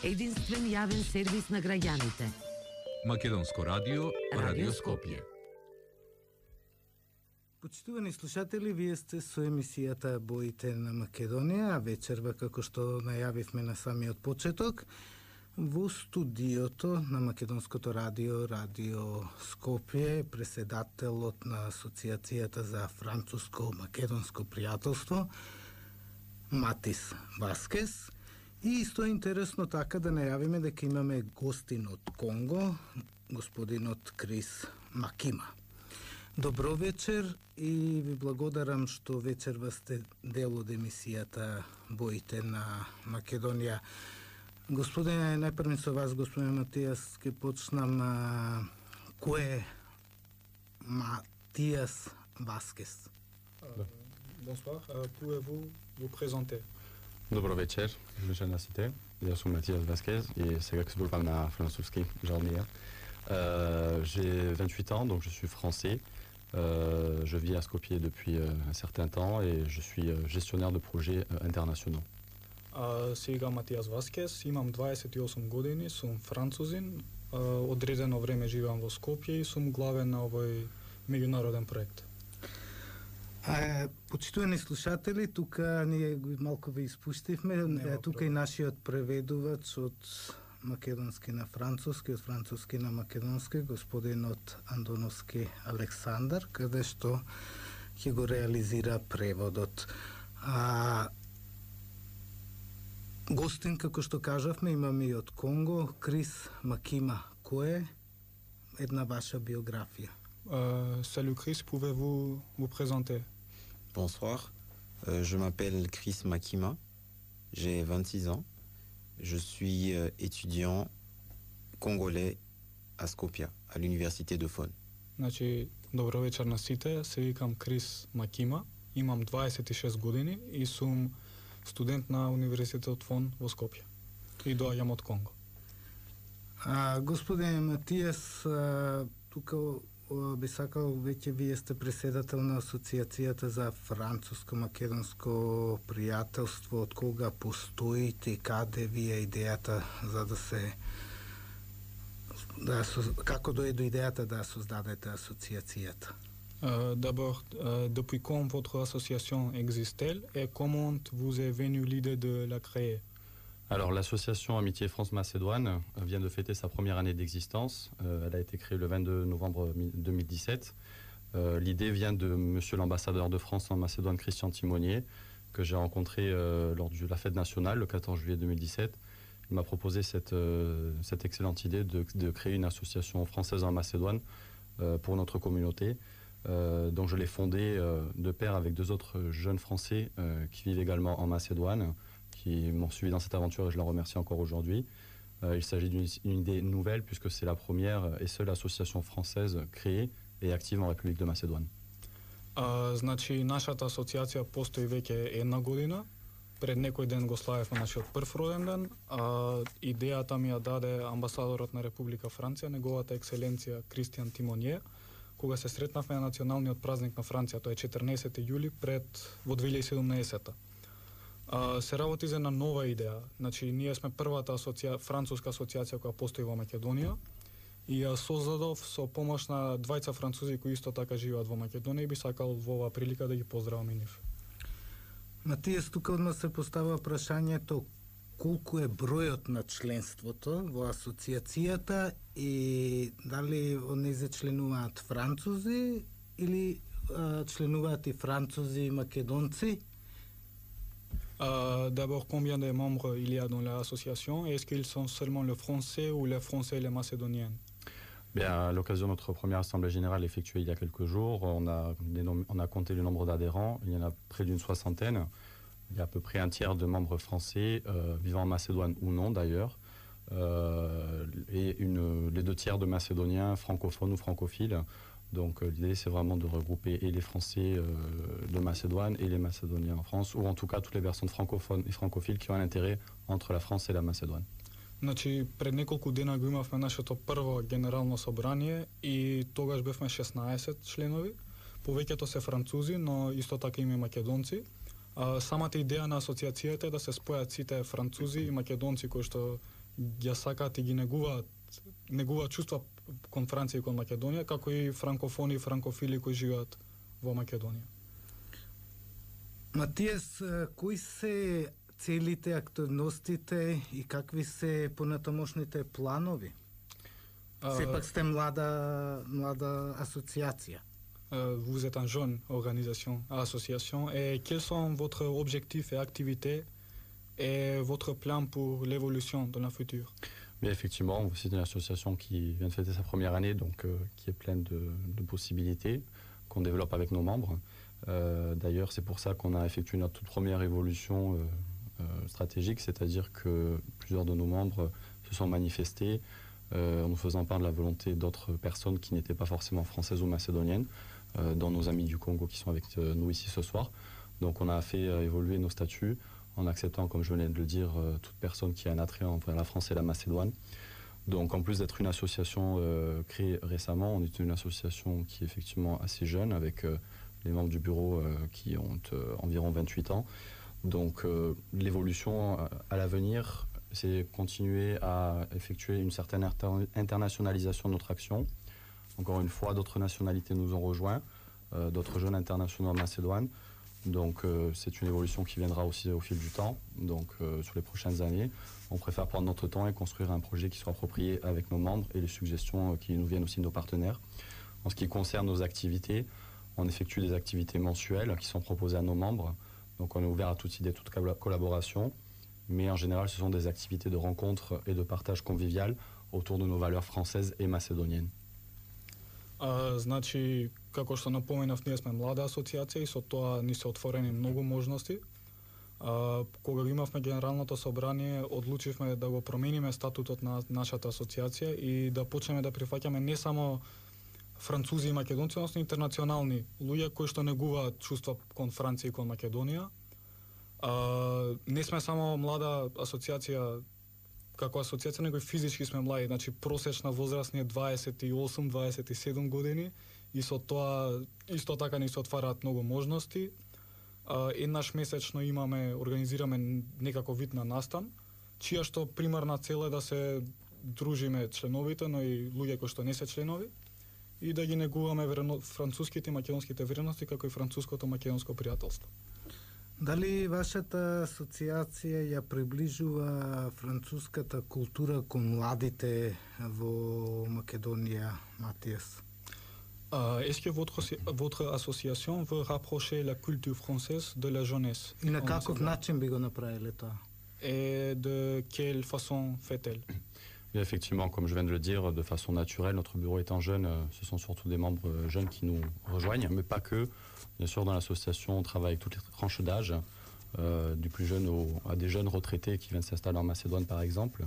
Единствен јавен сервис на граѓаните. Македонско радио, Радио Скопје. Почитувани слушатели, вие сте со емисијата Боите на Македонија, а вечерва, како што најавивме на самиот почеток, во студиото на Македонското радио, Радио Скопје, преседателот на Асоциацијата за француско-македонско пријателство, Матис Васкес. И исто е интересно така да најавиме дека имаме гостин од Конго, господинот Крис Макима. Добро вечер и ви благодарам што вечерва сте дел од емисијата Боите на Македонија. Господине, најпрво со вас, господин Матијас, ќе почнам. Кој е Матијас Васкес? Bonsoir, pouvez-vous vous présenter? Dobro večer, žena cité. Ja sam Mathias Vasquez et c'est как se na francuski žalmija. J'ai 28 ans, donc je suis français. Je vis à Skopje depuis un certain temps et je suis gestionnaire de projets internationaux. Сега Матијас Васкес, имам 28 години, сум французин, одредено време живеам во Скопје и сум главен на овој меѓународен проект. Почитувани слушатели, тука ние малку ви испуштивме, тука и нашиот преведувач од македонски на француски, од француски на македонски, господинот Андоновски Александар, каде што ќе го реализира преводот. Гостин, како што кажавме, имаме и од Конго, Крис Макима. Кој е една ваша биографија? Salut Chris, pouvez-vous vous présenter? Bonsoir, je m'appelle Chris Makima, j'ai 26 ans, je suis étudiant congolais à Skopje, à l'université de Fon. Значи, добро вечер на сите, се викам Крис Макима, имам 26 години и сум студент на универзитетот Фон во Скопје и доаѓам од Конго. Господин Матијас, тука би сакал, веќе вие сте преседател на Асоциацијата за француско-македонско пријателство. Од кога постоите и каде ви е идејата за да се... како дојде идејата да создадете асоциацијата? D'abord, depuis quand votre association existe-t-elle et comment vous est venue l'idée de la créer? Alors, l'association Amitié France-Macédoine vient de fêter sa première année d'existence. Elle a été créée le 22 novembre 2017. L'idée vient de monsieur l'ambassadeur de France en Macédoine, Christian Timonier, que j'ai rencontré lors de la fête nationale, le 14 juillet 2017. Il m'a proposé cette excellente idée de créer une association française en Macédoine pour notre communauté. Donc, je l'ai fondée de pair avec deux autres jeunes Français qui vivent également en Macédoine, qui m'ont suivi dans cette aventure et je les remercie encore aujourd'hui. Il s'agit d'une idée nouvelle puisque c'est la première et seule association française créée et active en République de Macédoine. Значи, нашата асоциација постои веќе една година. Пред некој ден го славевме нашиот прв роден ден. Идејата ми ја даде амбасадорот на Република Франција, неговата екселенција Кристијан Тимонје, кога се сретнавме на националниот празник на Франција, тоа е 14 јули во 2017. Се работи за една нова идеја. Значи, ние сме првата француска асоциација која постои во Македонија и ја создадов со помош на двајца французи кои исто така живеат во Македонија и би сакал во оваа прилика да ги поздравам и нив. Матијас, тука одма се постава прашањето колку е бројот на членството во асоциацијата и дали онези членуваат французи или членуваат и французи и македонци? D'abord, combien de membres il y a dans l'association? Est-ce qu'ils sont seulement les Français ou les Français et les Macédoniens? Bien, à l'occasion de notre première assemblée générale effectuée il y a quelques jours, on a compté le nombre d'adhérents. Il y en a près d'une soixantaine. Il y a à peu près un tiers de membres français vivant en Macédoine ou non d'ailleurs, et les deux tiers de Macédoniens francophones ou francophiles. Donc l'idée c'est vraiment de regrouper et les Français de Macédoine et les Macédoniens en France, ou en tout cas toutes les personnes francophones et francophiles qui ont un intérêt entre la France et la Macédoine. Значи, пред неколку дена го имавме нашето прво генерално собрание и тогаш бевме 16 членови. Повеќето се французи, но исто така има и македонци. Самата идеја на асоциацијата е да се спојат сите французи и македонци кои што ги сакаат и ги негуваат чувства кон Франција и кон Македонија, како и франкофони и франкофили кои живеат во Македонија. Матијас, кои се целите, активностите и какви се понатамошните планови? Сепак сте млада асоциација. Vous êtes une jeune organisation, association, et quels sont votre objectifs et activités et votre plan pour l'évolution dans le futur? Mais effectivement, c'est une association qui vient de fêter sa première année, donc qui est pleine de possibilités qu'on développe avec nos membres. D'ailleurs, c'est pour ça qu'on a effectué notre toute première évolution stratégique, c'est-à-dire que plusieurs de nos membres se sont manifestés en nous faisant part de la volonté d'autres personnes qui n'étaient pas forcément françaises ou macédoniennes, dont nos amis du Congo qui sont avec nous ici ce soir. Donc on a fait évoluer nos statuts en acceptant, comme je venais de le dire, toute personne qui a un attrait envers la France et la Macédoine. Donc en plus d'être une association créée récemment, on est une association qui est effectivement assez jeune, avec les membres du bureau qui ont environ 28 ans. Donc l'évolution à l'avenir, c'est continuer à effectuer une certaine internationalisation de notre action. Encore une fois, d'autres nationalités nous ont rejoints, d'autres jeunes internationaux de Macédoine. Donc c'est une évolution qui viendra aussi au fil du temps. Donc sur les prochaines années, on préfère prendre notre temps et construire un projet qui soit approprié avec nos membres et les suggestions qui nous viennent aussi de nos partenaires. En ce qui concerne nos activités, on effectue des activités mensuelles qui sont proposées à nos membres. Donc on est ouvert à toute idée, toute collaboration. Mais en général, ce sont des activités de rencontre et de partage convivial autour de nos valeurs françaises et macédoniennes. Значи, како што напоменав, ние сме млада асоциација и со тоа ни се отворени многу можности. Кога го имавме генералното собрание, одлучивме да го промениме статутот на нашата асоциација и да почнеме да прифаќаме не само французи и македонци, но интернационални луѓе кои што негуваат чувства кон Франција и кон Македонија. Не сме само млада асоциација како асоциација, него и физички сме млади, значи просечна возраст ни е 28-27 години и со тоа исто така ни се отвараат многу можности. Еднаш месечно организираме некако вид на настан, чија што примарна цел е да се дружиме членовите, но и луѓе кои што не се членови и да ги негуваме француските и македонските вредности, како и француското-македонско пријателство. Дали вашата асоциација ја приближува француската култура кон младите во Македонија, Матијас? Est-ce que votre association veut rapprocher la culture française de la jeunesse? И на каков начин би го направиле тоа? Et de quelle façon fait-elle? Et effectivement, comme je viens de le dire, de façon naturelle, notre bureau étant jeune, ce sont surtout des membres jeunes qui nous rejoignent, mais pas que. Bien sûr, dans l'association, on travaille avec toutes les tranches d'âge, du plus jeune à des jeunes retraités qui viennent s'installer en Macédoine, par exemple.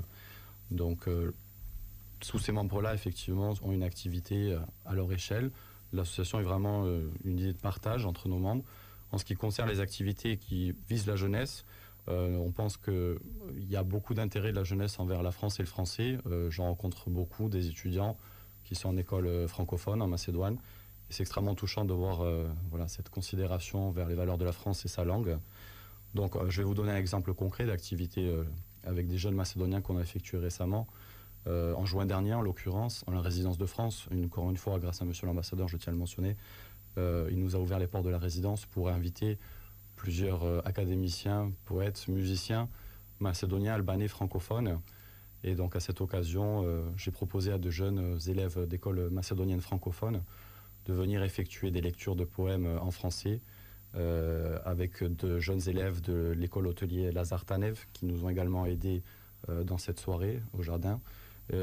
Donc, tous ces membres-là, effectivement, ont une activité à leur échelle. L'association est vraiment une idée de partage entre nos membres. En ce qui concerne les activités qui visent la jeunesse, on pense qu'il y a beaucoup d'intérêt de la jeunesse envers la France et le français. J'en rencontre beaucoup, des étudiants qui sont en école francophone en Macédoine. Et c'est extrêmement touchant de voir cette considération vers les valeurs de la France et sa langue. Donc je vais vous donner un exemple concret d'activité avec des jeunes Macédoniens qu'on a effectué récemment. En juin dernier, en l'occurrence, en la résidence de France, encore une fois, grâce à monsieur l'ambassadeur, je tiens à le mentionner, il nous a ouvert les portes de la résidence pour inviter plusieurs académiciens, poètes, musiciens, macédoniens, albanais, francophones. Et donc à cette occasion, j'ai proposé à de jeunes élèves d'école macédonienne francophone de venir effectuer des lectures de poèmes en français avec de jeunes élèves de l'école hôtelier Lazar Tanev qui nous ont également aidés dans cette soirée au jardin.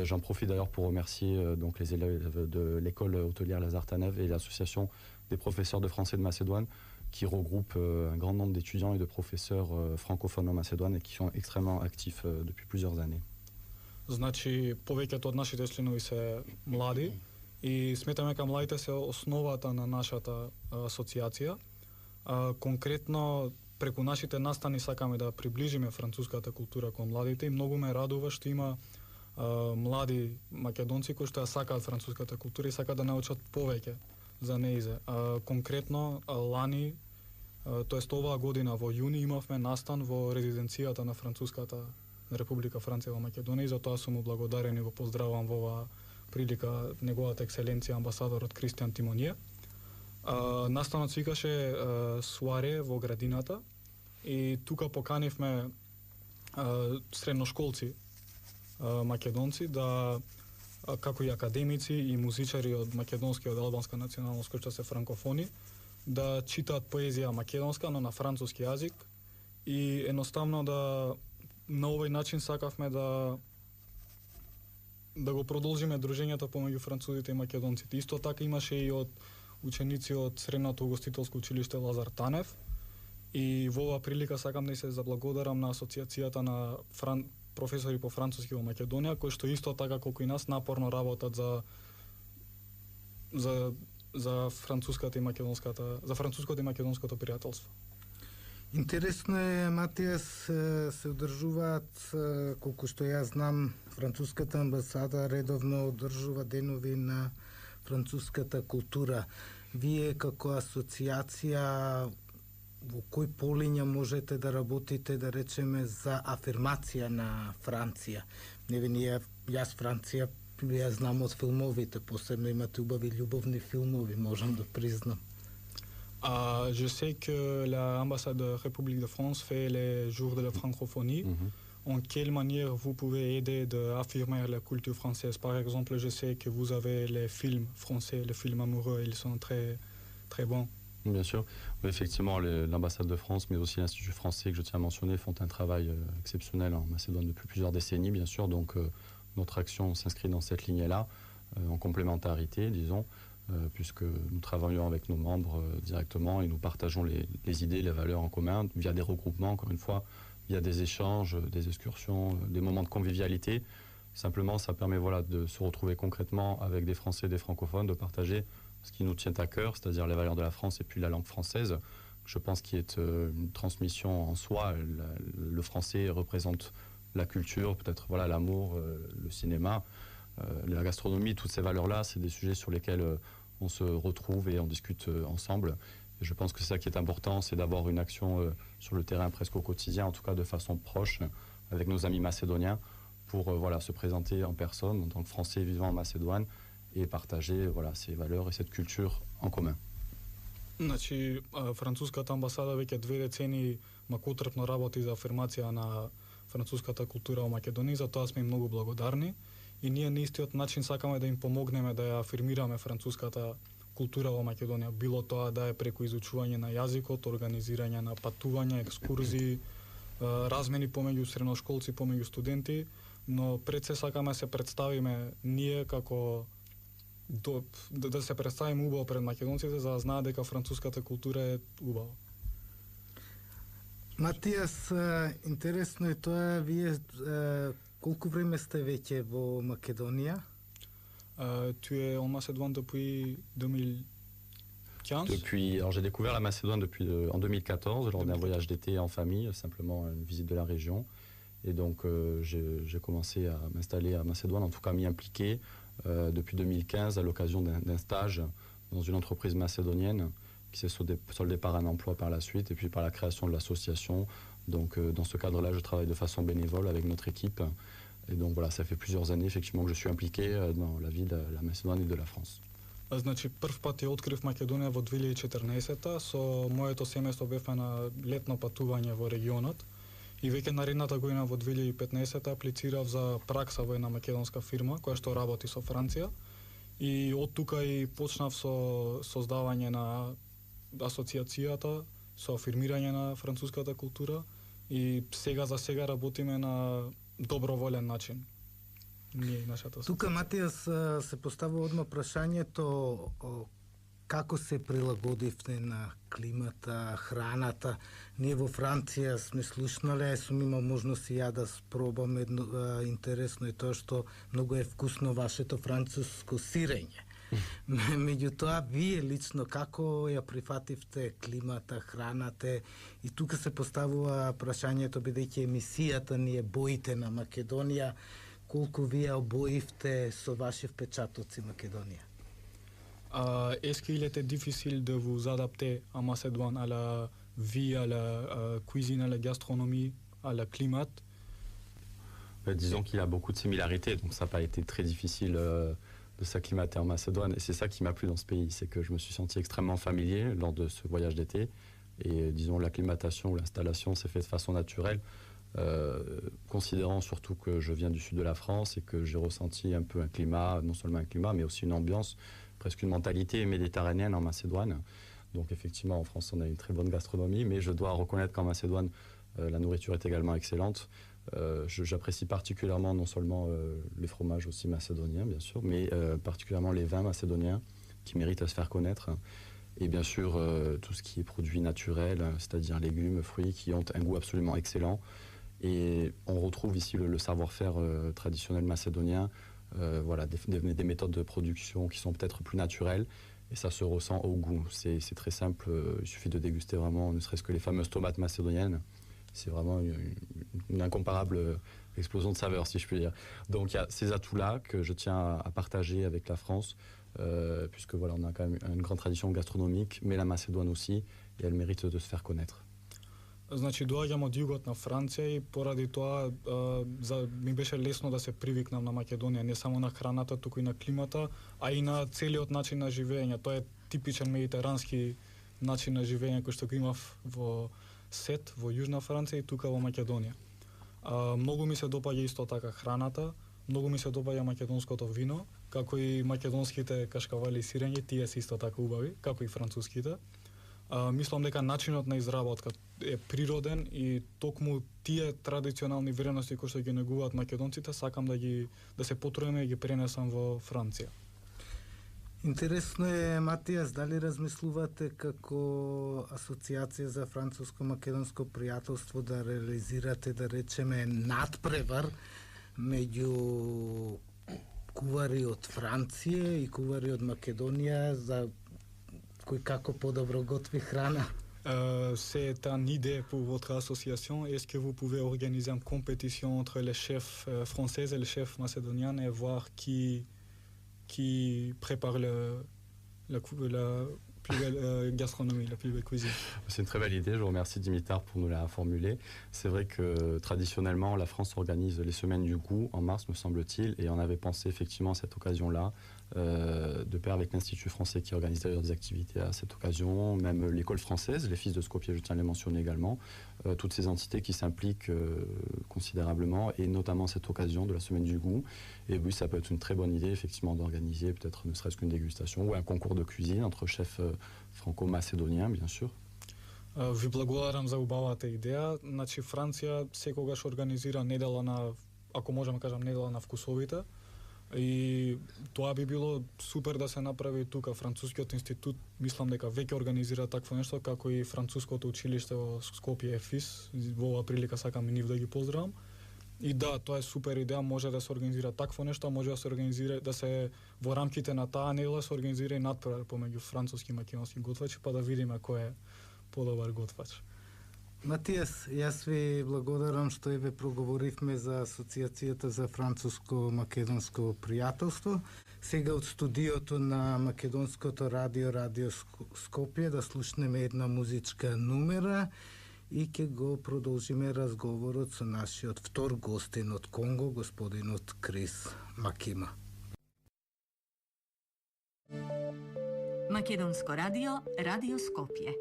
J'en profite d'ailleurs pour remercier donc les élèves de l'école hôtelière Lazar Tanev et l'association des professeurs de français de Macédoine qui regroupe un grand nombre d'étudiants et de professeurs francophones en Macédoine et qui sont extrêmement actifs depuis plusieurs années. Значи, повеќето од нашите членови се млади и сметаме дека младите се основата на нашата асоциација. Конкретно, преку нашите настани сакаме да приближиме француската култура кон младите и многу ме радува што има млади македонци кои што ја сакаат француската култура и сакаат да научат повеќе за неизе. Конкретно, лани, тоест оваа година во јуни имавме настан во резиденцијата на француската на Република Франција во Македонија и затоа сум му благодарен и го поздравувам во оваа прилика неговата екселенција амбасадорот Кристијан Тимонија. Настанот се викаше Суаре во градината и тука поканивме средношколци македонци да како и академици и музичари од македонска и од албанска националност кои што се франкофони да читаат поезија македонска, но на француски јазик и едноставно да на овој начин сакавме да го продолжиме дружењето помеѓу французите и македонците. Исто така имаше и од ученици од Средното угостителско училиште Лазар Танев и во оваа прилика сакам да се заблагодарам на асоциацијата на професори по француски во Македонија кои што исто така колку и нас напорно работат за француското и македонското пријателство. Интересно е, Матијас, се одржуваат, колку што јас знам, француската амбасада редовно одржува денови на француската култура. Вие како асоциација во кои полиња можете да работите, да речеме, за афирмација на Франција? Јас Франција ја знам од филмовите, посебно имате убави љубовни филмови, можам да признам. Je sais que l'ambassade de République de France fait les jours de la francophonie. En quelle manière vous pouvez aider à affirmer la culture française? Par exemple, je sais que vous avez les films français, les films amoureux, ils sont très, très bons. Bien sûr. Oui, effectivement, l'ambassade de France, mais aussi l'Institut français que je tiens à mentionner, font un travail exceptionnel en Macédoine depuis plusieurs décennies, bien sûr. Donc, notre action s'inscrit dans cette lignée-là, en complémentarité, disons. Puisque nous travaillons avec nos membres directement et nous partageons les idées, les valeurs en commun via des regroupements, encore une fois, via des échanges, des excursions, des moments de convivialité. Simplement, ça permet de se retrouver concrètement avec des Français et des francophones, de partager ce qui nous tient à cœur, c'est-à-dire les valeurs de la France et puis la langue française. Je pense qu'il y a une transmission en soi. Le français représente la culture, peut-être l'amour, le cinéma. La gastronomie, toutes ces valeurs-là, c'est des sujets sur lesquels on se retrouve et on discute ensemble. Et je pense que c'est ça qui est important, c'est d'avoir une action sur le terrain presque au quotidien, en tout cas de façon proche, avec nos amis macédoniens, pour se présenter en personne, en tant que Français vivant en Macédoine, et partager ces valeurs et cette culture en commun. Значи, француската амбасада веќе 2 децени макутрпно работи за афирмација на француската култура во Македонија, затоа сме многу благодарни. И ние на истиот начин сакаме да им помогнеме да ја афирмираме француската култура во Македонија, било тоа да е преку изучување на јазикот, организирање на патувања, екскурзии, размени помеѓу средношколци, помеѓу студенти, но пред се сакаме се представиме ние како да се представиме убаво пред македонците за да знаат дека француската култура е убава. Матијас, интересно е тоа, вие колку време сте веќе во Македонија? Tu es en Macédoine depuis 2015? Alors j'ai découvert la Macédoine en 2014 lors d'un voyage d'été en famille, simplement une visite de la région. Et donc j'ai commencé à m'installer à Macédoine, en tout cas m'y impliquer depuis 2015 à l'occasion d'un stage dans une entreprise macédonienne qui s'est soldé par un emploi par la suite et puis par la création de l'association. Donc dans ce cadre-là, je travaille de façon bénévole avec notre équipe. Et donc ça fait plusieurs années effectivement que je suis impliqué dans la vie de la Macédoine et de la France. Значи, прв пат ја открив Македонија во 2014-та, со моето семејство бевме на летно патување во регионот и веќе наредната година во 2015-та аплицирав за пракса во една македонска фирма која што работи со Франција и од тука и почнав со создавање на асоциацијата, со афирмирање на француската култура и за сега работиме на доброволен начин. Тука, Матијас, се поставува одма прашањето како се прилагодивте на климата, храната. Ние во Франција сме слушнале, сум имал можност и ја да спробам интересно е тоа што многу е вкусно вашето француско сирење. Меѓутоа, вие лично како ја прифативте климата, храната и тука се поставува прашањето бидејќи емисијата ни е боите на Македонија, колку вие обоивте со ваши впечатоци Македонија? Est-ce qu'il était difficile de vous adapter en Macédoine à la vie, à la cuisine, à la gastronomie, à la climat? Disons qu'il a beaucoup de similarités, donc ça n'a pas été très difficile de s'acclimater en Macédoine. Et c'est ça qui m'a plu dans ce pays, c'est que je me suis senti extrêmement familier lors de ce voyage d'été. Et disons, l'acclimatation ou l'installation s'est faite de façon naturelle, considérant surtout que je viens du sud de la France et que j'ai ressenti un peu un climat, non seulement un climat, mais aussi une ambiance, presque une mentalité méditerranéenne en Macédoine. Donc effectivement, en France, on a une très bonne gastronomie, mais je dois reconnaître qu'en Macédoine, la nourriture est également excellente. J'apprécie particulièrement non seulement les fromages aussi macédoniens, bien sûr, mais particulièrement les vins macédoniens qui méritent à se faire connaître. Et bien sûr, tout ce qui est produits naturels, c'est-à-dire légumes, fruits, qui ont un goût absolument excellent. Et on retrouve ici le savoir-faire traditionnel macédonien, voilà, des méthodes de production qui sont peut-être plus naturelles. Et ça se ressent au goût. C'est très simple, il suffit de déguster vraiment, ne serait-ce que les fameuses tomates macédoniennes. C'est vraiment une incomparable explosion de saveurs, si je puis dire. Donc il y a ces atouts-là que je tiens à partager avec la France, puisque voilà, on a quand même une grande tradition gastronomique, mais la Macédoine aussi, et elle mérite de se faire connaître. Значи доаѓам од југот на Франција и поради тоа ми беше лесно да се привикнам на Македонија, не само на храната, туку и на климата, а и на целиот начин на живење. Тоа е типичен медитерански начин на живење кој што го имав во Сет, во Јужна Франција и тука во Македонија. Многу ми се допаѓа исто така храната, многу ми се допаѓа македонското вино, како и македонските кашкавали и сирење, тие се исто така убави, како и француските. Мислам дека начинот на изработка е природен и токму тие традиционални вредности кои што ги негуваат македонците, сакам да се потрудам и ги пренесам во Франција. Интересно е, Матијас, дали размислувате како Асоциација за француско-македонско пријателство да реализирате, да речеме, надпревар меѓу кувари од Франција и кувари од Македонија за кој како подобро готви храна? C'est une idée pour votre association. Est-ce que vous pouvez organiser une compétition entre les chefs français et les chefs macédoniens et voir qui prépare la plus belle gastronomie, la plus belle cuisine? C'est une très belle idée, je vous remercie Dimitar pour nous la formuler. C'est vrai que traditionnellement, la France organise les semaines du goût en mars, me semble-t-il, et on avait pensé effectivement à cette occasion-là, de pair avec l'Institut français qui organise d'ailleurs des activités à cette occasion, même l'école française, les fils de Skopje, je tiens à les mentionner également, toutes ces entités qui s'impliquent considérablement, et notamment cette occasion de la semaine du goût. Et oui, ça peut être une très bonne idée effectivement d'organiser peut-être ne serait-ce qu'une dégustation ou un concours de cuisine entre chefs franco-macédoniens, bien sûr. Ви благодарам за убавата идеја. Значи Франција секогаш организира недела на, ако можам да кажам, недела на вкусовите. И тоа би било супер да се направи тука. Францускиот институт, мислам дека веќе организира такво нешто, како и француското училиште во Скопје ЕФИС. Во оваа прилика сакам и нив да ги поздравам. И да, тоа е супер идеја, може да се организира такво нешто, може да се организира, да се во рамките на таа недела се организира и надпревар помеѓу француски и македонски готвачи, па да видиме кој е подобар готвач. Матијас, јас ви благодарам што и ве проговоривме за Асоциацијата за француско-македонско пријателство. Сега од студиото на Македонското радио, Радио Скопје, да слушнеме една музичка нумера и ќе го продолжиме разговорот со нашиот втор гостин од Конго, господинот Крис Макима. Македонско радио, Радио Скопје.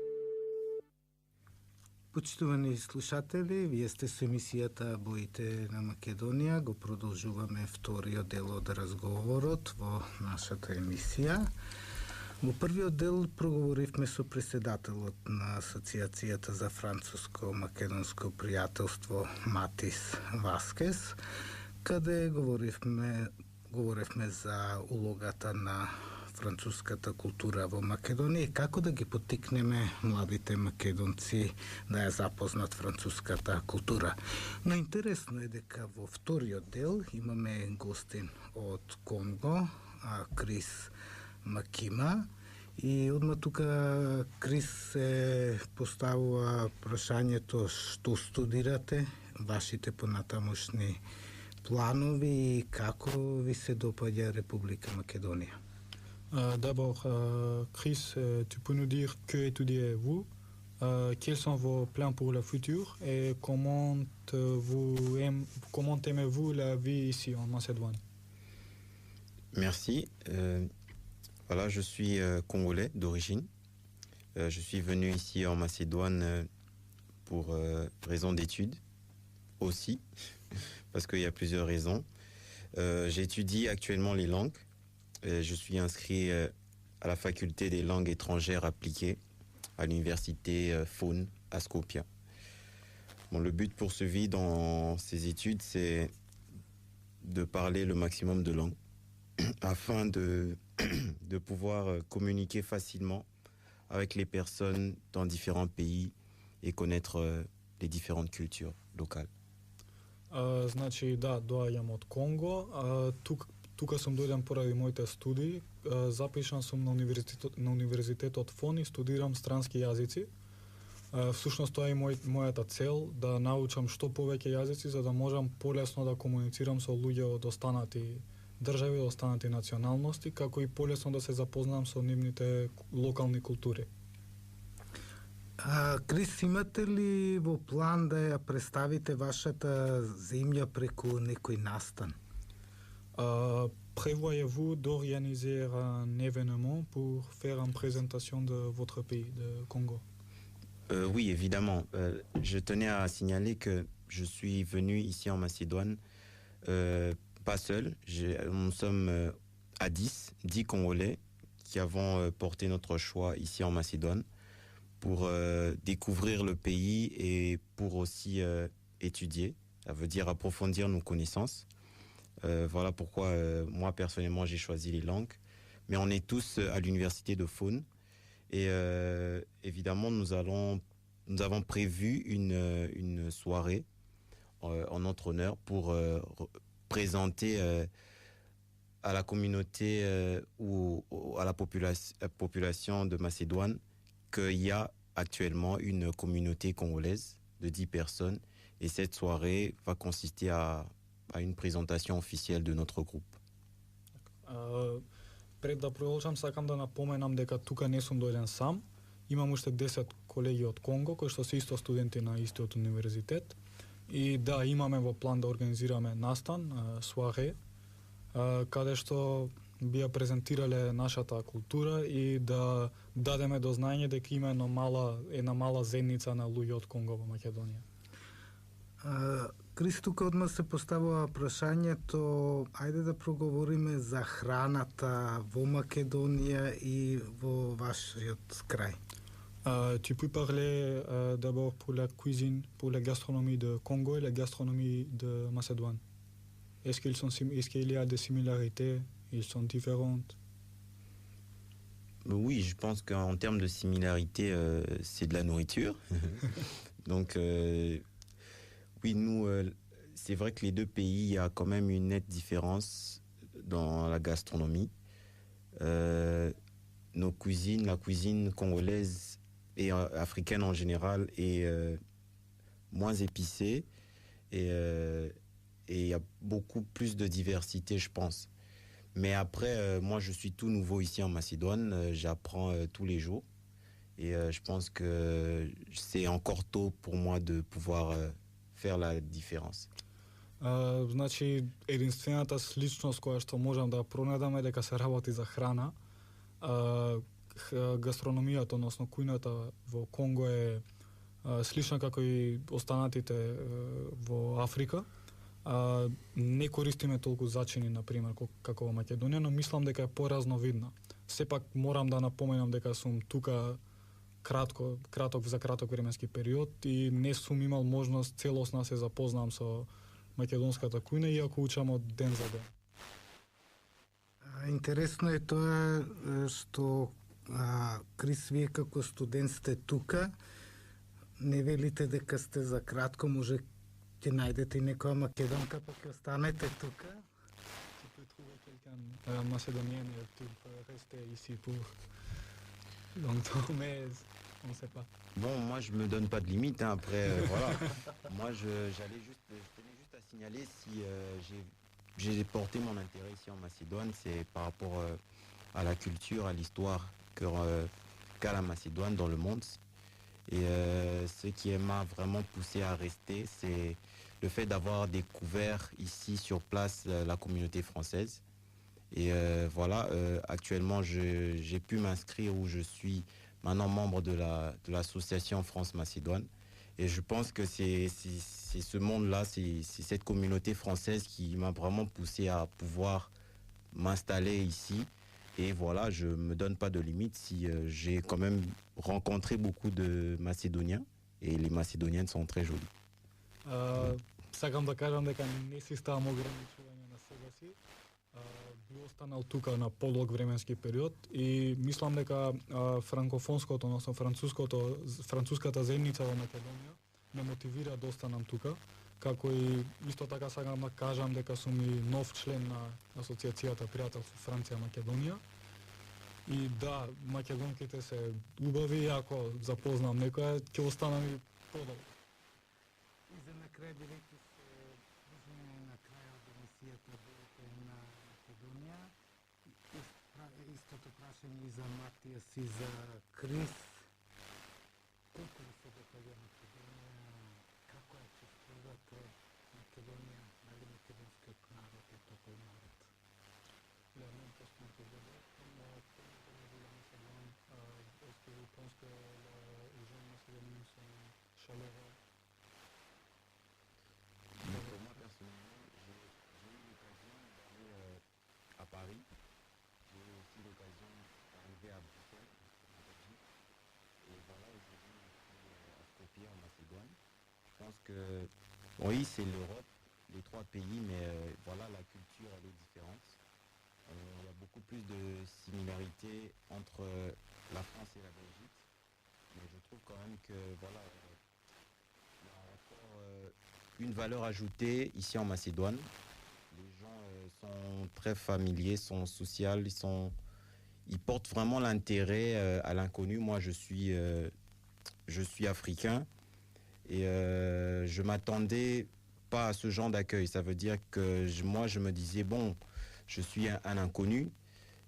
Почитувани слушатели, вие сте со емисијата Боите на Македонија. Го продолжуваме вториот дел од разговорот во нашата емисија. Во првиот дел проговоривме со председателот на Асоциацијата за француско-македонско пријателство Матис Васкес, каде говоревме за улогата на француската култура во Македонија и како да ги поттикнеме младите македонци да ја запознат француската култура. Но интересно е дека во вториот дел имаме гостин од Конго, Крис Макима, и одма тука Крис се поставува прашањето што студирате, вашите понатамошни планови и како ви се допаѓа Република Македонија. D'abord, Chris, tu peux nous dire que étudiez-vous Quels sont vos plans pour le futur et comment aimez-vous la vie ici en Macédoine? Merci. Voilà, je suis congolais d'origine. Je suis venu ici en Macédoine pour raison d'études aussi, parce qu'il y a plusieurs raisons. J'étudie actuellement les langues. Je suis inscrit à la faculté des langues étrangères appliquées à l'université Faune à Skopje. Bon, le but poursuivi dans ces études, c'est de parler le maximum de langues afin de pouvoir communiquer facilement avec les personnes dans différents pays et connaître les différentes cultures locales. Значи, да, доаѓам од Конго. Тука сум дојден поради моите студии. Запишан сум на универзитетот ФОН и студирам странски јазици. Всушност тоа е мојата цел, да научам што повеќе јазици, за да можам полесно да комуницирам со луѓе од останати држави, од останати националности, како и полесно да се запознам со нивните локални култури. Крис, имате ли во план да ја представите вашата земја преку некој настан? Prévoyez-vous d'organiser un événement pour faire une présentation de votre pays, de Congo? Oui, évidemment. Je tenais à signaler que je suis venu ici en Macédoine, pas seul. Nous sommes à 10 Congolais qui avons porté notre choix ici en Macédoine pour découvrir le pays et pour aussi étudier, ça veut dire approfondir nos connaissances. Voilà pourquoi moi personnellement j'ai choisi les langues. Mais on est tous à l'université de Faune et évidemment nous avons prévu une soirée en notre honneur pour présenter à la communauté ou à la population de Macédoine qu'il y a actuellement une communauté congolaise de 10 personnes et cette soirée va consister à une présentation officielle de notre groupe. Пред да продолжам, сакам да напоменам дека тука не сум дојден сам. Имам уште 10 колеги од Конго, кои што се исто студенти на истиот универзитет. И да, имаме во план да организираме настан, суаре, каде што би ја презентирале нашата култура и да дадеме до знаење дека има една мала заедница на луѓе од Конго во Македонија. Крис, тука одма се поставува прашањето, ајде да проговориме за храната во Македонија и во вашиот крај. Tu peux parler d'abord pour la cuisine, pour la gastronomie de Congo et la gastronomie de Macédoine. Est-ce qu'il y a des similarités? Ils sont différentes? Oui, je pense qu'en termes de similarité, c'est de la nourriture. Donc, oui, nous, c'est vrai que les deux pays, il y a quand même une nette différence dans la gastronomie. Nos cuisines, la cuisine congolaise et africaine en général est moins épicée et il y a beaucoup plus de diversité, je pense. Mais après, moi, je suis tout nouveau ici en Macédoine. J'apprends tous les jours. Et je pense que c'est encore tôt pour moi de pouvoir faire la différence. Значи, единствената сличност која што можам да пронедам е дека се работи за храна. Гастрономијата, односно кујната во Конго е слична како и останатите во Африка. Не користиме толку зачини, например, како во Македонија, но мислам дека е поразновидна. Сепак морам да напоменам дека сум тука за краток временски период и не сум имал можност целосно се запознам со македонската кујна, иако учам од ден за ден. Интересно е тоа што Крис, вие како студент сте тука, не велите дека сте за кратко, може ќе најдете и некоја македонка, па ќе останете тука? Tu peux trouver quelqu'un macédonien et tu peux rester ici pour longtemps, mais on ne sait pas. Bon, moi, je me donne pas de limite, hein, après, voilà. Moi, je tenais juste à signaler si j'ai porté mon intérêt ici en Macédoine, c'est par rapport à la culture, à l'histoire qu'a la Macédoine dans le monde. Et ce qui m'a vraiment poussé à rester, c'est le fait d'avoir découvert ici sur place la communauté française. Et voilà, actuellement, j'ai pu m'inscrire où je suis maintenant membre de l'association France-Macédoine. Et je pense que c'est ce monde-là, c'est cette communauté française qui m'a vraiment poussé à pouvoir m'installer ici. Et voilà, je me donne pas de limite si j'ai quand même rencontré beaucoup de Macédoniens. Et les Macédoniennes sont très jolies. Сакам да кажам дека не си ставам ограничување на себе си. Би останал тука на подолг временски период и мислам дека франкофонското, односно француската земјица во Македонија ме мотивира да останам тука, како и исто така сакам да кажам дека сум и нов член на Асоциацијата пријателство Франција-Македонија. И да, македонките се убави и ако запознам некоја, ќе останам и подолг. И за накрај, бидејќи се ближиме на крајот од емисијата на Македонија, истото прашање и за Матијас и за Крис. Колку ви се допаѓа Македонија? Како ја чувствувате Македонија? Дали македонскиот народ е топол народ? Ja nemam postaviti odgovor, no est-ce que vous pensez que les gens macédoniens sont chaleureux? Pour moi, personnellement, j'ai eu l'occasion d'aller à Paris. J'ai eu aussi l'occasion d'arriver à Bruxelles, en Belgique. Et voilà, aujourd'hui, je suis à Skopje, en Macédoine. Je pense que, oui, c'est l'Europe, les trois pays, mais voilà, la culture, elle est différente. Il y a beaucoup plus de similarités entre la France et la Belgique. Mais je trouve quand même que, voilà, il y a encore une valeur ajoutée ici en Macédoine. Les gens sont très familiers, sont sociaux, ils portent vraiment l'intérêt à l'inconnu. Moi, je suis africain et je m'attendais pas à ce genre d'accueil. Ça veut dire que moi, je me disais, bon, je suis un inconnu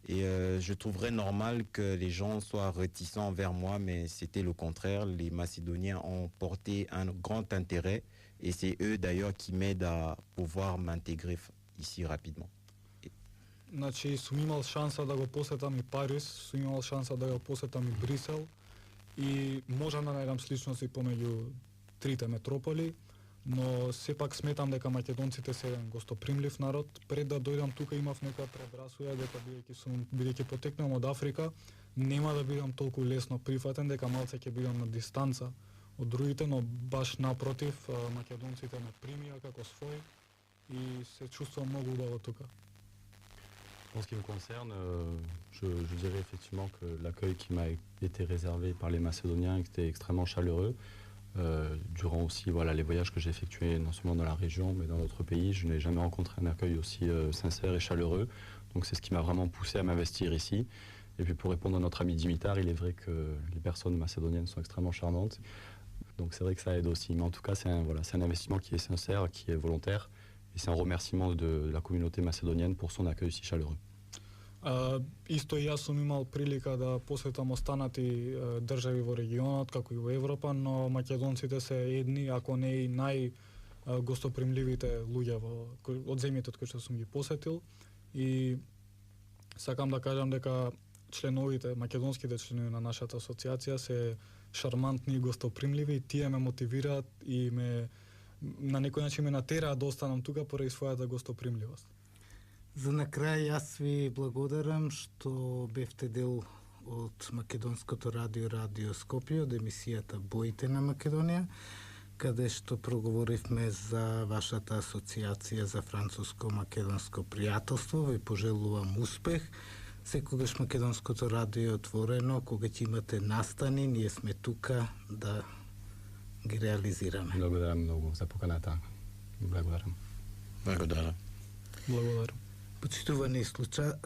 et je trouverais normal que les gens soient réticents vers moi, mais c'était le contraire. Les Macédoniens ont porté un grand intérêt et c'est eux d'ailleurs qui m'aident à pouvoir m'intégrer ici rapidement. Значи, сум имал шанса да го посетам и Париз, сум имал шанса да го посетам и Брисел и можам да најдам сличности помеѓу трите метрополи, но сепак сметам дека македонците се еден гостопримлив народ. Пред да дојдам тука имав некоја предрасуда дека бидејќи потекнам од Африка, нема да бидам толку лесно прифатен, дека малце ќе бидам на дистанца од другите, но баш напротив, македонците ме примија како свој и се чувствувам многу убаво тука. En ce qui me concerne, je dirais effectivement que l'accueil qui m'a été réservé par les Macédoniens était extrêmement chaleureux. Durant aussi les voyages que j'ai effectués, non seulement dans la région, mais dans d'autres pays, je n'ai jamais rencontré un accueil aussi sincère et chaleureux. Donc c'est ce qui m'a vraiment poussé à m'investir ici. Et puis pour répondre à notre ami Dimitar, il est vrai que les personnes macédoniennes sont extrêmement charmantes. Donc c'est vrai que ça aide aussi. Mais en tout cas, c'est un investissement qui est sincère, qui est volontaire. Et c'est un remerciement de la communauté macédonienne pour son accueil si chaleureux. Исто и јас сум имал прилика да посетам останати држави во регионот, како и во Европа, но македонците се едни, ако не и најгостопримливите луѓе од земјите од кои што сум ги посетил. И сакам да кажам дека македонските членови на нашата асоциација се шармантни и гостопримливи и тие ме мотивираат и на некој начин ме натераат да останам тука поради својата гостопримливост. За накрај јас ви благодарам што бевте дел од Македонското радио Скопје, од емисијата Боите на Македонија, каде што проговоривме за вашата асоциација за француско-македонско пријателство. Ви пожелувам успех. Секогаш Македонското радио е отворено, кога ќе имате настани, ние сме тука да ги реализираме. Благодарам многу за поканата. Благодарам. Благодарам. Благодарам. Почитувани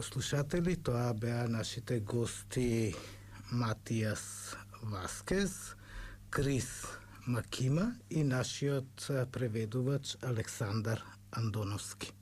слушатели, тоа беа нашите гости Матијас Васкес, Крис Макима и нашиот преведувач Александар Андоновски.